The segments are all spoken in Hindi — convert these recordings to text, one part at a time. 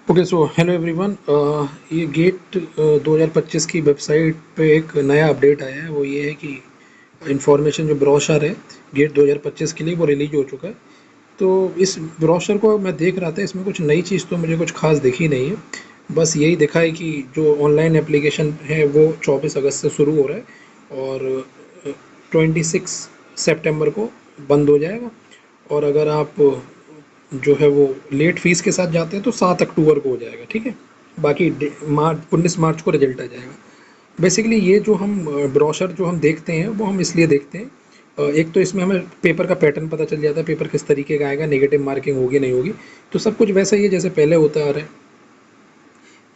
Okay so hello everyone. ये गेट 2025 की वेबसाइट पे एक नया अपडेट आया है। वो ये है कि इंफॉर्मेशन जो ब्रोशर है गेट 2025 के लिए वो रिलीज हो चुका है। तो इस ब्रोशर को मैं देख रहा था, इसमें कुछ नई चीज़ तो मुझे कुछ खास दिखी नहीं है। बस यही दिखा है कि जो ऑनलाइन एप्लीकेशन है वो 24 अगस्त से शुरू हो रहा है और 26 सितंबर को बंद हो जाएगा। और अगर आप जो है वो लेट फीस के साथ जाते हैं तो 7 अक्टूबर को हो जाएगा। ठीक है, बाकी मार्च 19 मार्च को रिजल्ट आ जाएगा। बेसिकली ये जो हम ब्रोशर जो हम देखते हैं वो हम इसलिए देखते हैं, एक तो इसमें हमें पेपर का पैटर्न पता चल जाता है, पेपर किस तरीके का आएगा, नेगेटिव मार्किंग होगी नहीं होगी। तो सब कुछ वैसा ही है जैसे पहले होता आ रहा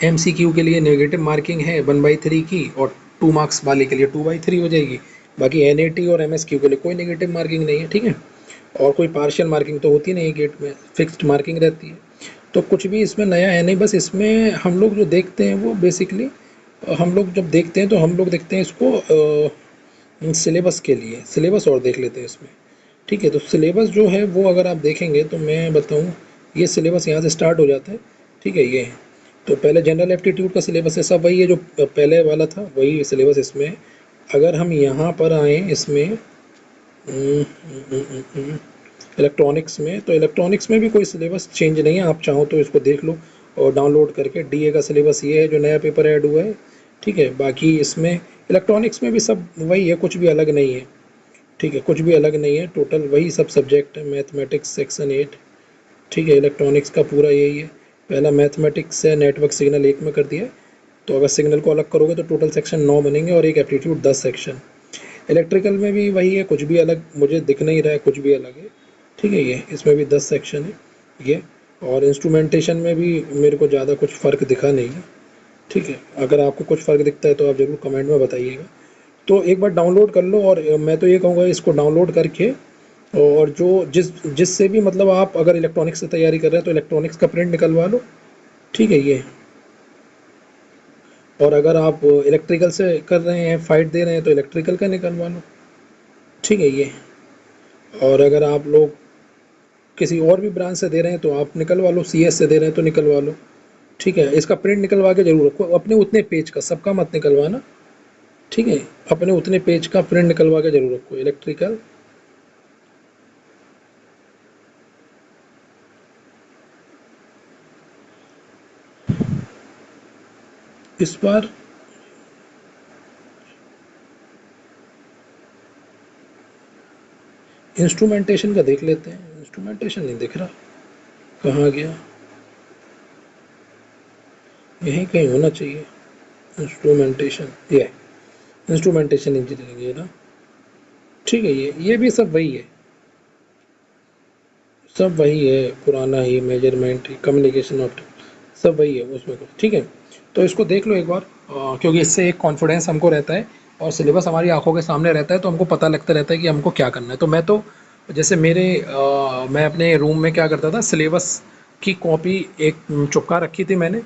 है। MCQ के लिए नेगेटिव मार्किंग है 1/3 की, और 2 मार्क्स वाले के लिए 2/3 हो जाएगी। बाकी NAT और MSQ के लिए कोई नेगेटिव मार्किंग नहीं है। ठीक है, और कोई पार्शियल मार्किंग तो होती नहीं है, गेट में फिक्स्ड मार्किंग रहती है। तो कुछ भी इसमें नया है नहीं। बस इसमें हम लोग जो देखते हैं वो बेसिकली हम लोग जब देखते हैं तो हम लोग देखते हैं इसको सिलेबस के लिए। सिलेबस और देख लेते हैं इसमें। ठीक है, तो सिलेबस जो है वो अगर आप देखेंगे तो मैं बताऊं, ये सिलेबस यहाँ से स्टार्ट हो जाता है। ठीक है, ये तो पहले जनरल एप्टीट्यूड का सिलेबस है, सब वही है जो पहले वाला था, वही सिलेबस इसमें है। अगर हम यहाँ पर आए इसमें इलेक्ट्रॉनिक्स में, तो इलेक्ट्रॉनिक्स में भी कोई सिलेबस चेंज नहीं है। आप चाहो तो इसको देख लो और डाउनलोड करके। DA का सिलेबस ये है जो नया पेपर ऐड हुआ है। ठीक है, बाकी इसमें इलेक्ट्रॉनिक्स में भी सब वही है, कुछ भी अलग नहीं है। ठीक है, कुछ भी अलग नहीं है, टोटल वही सब सब्जेक्ट है। Mathematics section 8। ठीक है, इलेक्ट्रॉनिक्स का पूरा यही है। पहला मैथमेटिक्स है, नेटवर्क सिग्नल 1 में कर दिया है। तो अगर सिग्नल को अलग करोगे तो टोटल सेक्शन 9 बनेंगे और एक एप्टीट्यूड 10 सेक्शन। इलेक्ट्रिकल में भी वही है, कुछ भी अलग मुझे दिख नहीं रहा है, कुछ भी अलग है। ठीक है, ये इसमें भी 10 सेक्शन है ये। और इंस्ट्रूमेंटेशन में भी मेरे को ज़्यादा कुछ फ़र्क दिखा नहीं है। ठीक है, अगर आपको कुछ फ़र्क दिखता है तो आप ज़रूर कमेंट में बताइएगा। तो एक बार डाउनलोड कर लो, और मैं तो ये कहूँगा इसको डाउनलोड करके, और जो जिससे भी मतलब आप अगर इलेक्ट्रॉनिक्स से तैयारी कर रहे हैं तो इलेक्ट्रॉनिक्स का प्रिंट निकलवा लो। ठीक है, ये। और अगर आप इलेक्ट्रिकल से कर रहे हैं, फाइट दे रहे हैं, तो इलेक्ट्रिकल का निकलवा लो। ठीक है, ये। और अगर आप लोग किसी और भी ब्रांच से दे रहे हैं तो आप निकलवा लो, CS से दे रहे हैं तो निकलवा लो। ठीक है, इसका प्रिंट निकलवा के जरूर रखो अपने उतने पेज का, सबका मत निकलवाना। ठीक है, अपने उतने पेज का प्रिंट निकलवा के जरूर रखो। इलेक्ट्रिकल इस बार इंस्ट्रूमेंटेशन का देख लेते हैं। इंस्ट्रूमेंटेशन नहीं दिख रहा, कहाँ गया? यहीं कहीं होना चाहिए इंस्ट्रूमेंटेशन। ये इंस्ट्रूमेंटेशन इंजीनियरिंग, ये ना। ठीक है, ये भी सब वही है, सब वही है, पुराना ही मेजरमेंट, कम्युनिकेशन ऑप्ट, सब वही है उसमें कुछ। ठीक है, तो इसको देख लो एक बार, क्योंकि इससे एक कॉन्फिडेंस हमको रहता है और सिलेबस हमारी आंखों के सामने रहता है, तो हमको पता लगता रहता है कि हमको क्या करना है। तो मैं तो जैसे मैं अपने रूम में क्या करता था, सिलेबस की कॉपी एक चिपका रखी थी मैंने।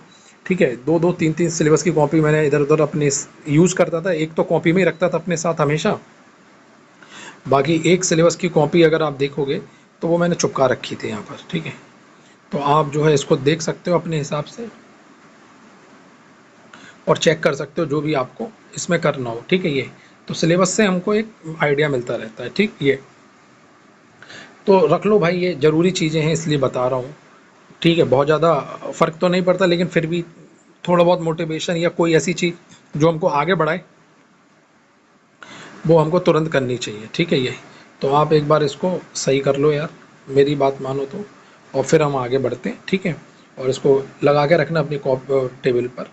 ठीक है, दो दो तीन तीन सिलेबस की कॉपी मैंने इधर उधर अपने यूज़ करता था। एक तो कॉपी में ही रखता था अपने साथ हमेशा, बाकी एक सिलेबस की कॉपी अगर आप देखोगे तो वो मैंने चिपका रखी थी यहाँ पर। ठीक है, तो आप जो है इसको देख सकते हो अपने हिसाब से और चेक कर सकते हो जो भी आपको इसमें करना हो। ठीक है, ये तो सिलेबस से हमको एक आइडिया मिलता रहता है। ठीक, ये तो रख लो भाई, ये ज़रूरी चीज़ें हैं इसलिए बता रहा हूँ। ठीक है, बहुत ज़्यादा फ़र्क तो नहीं पड़ता, लेकिन फिर भी थोड़ा बहुत मोटिवेशन या कोई ऐसी चीज़ जो हमको आगे बढ़ाए वो हमको तुरंत करनी चाहिए। ठीक है, ये तो आप एक बार इसको सही कर लो यार, मेरी बात मानो तो, और फिर हम आगे बढ़ते हैं। ठीक है, और इसको लगा के रखना अपनी टेबल पर।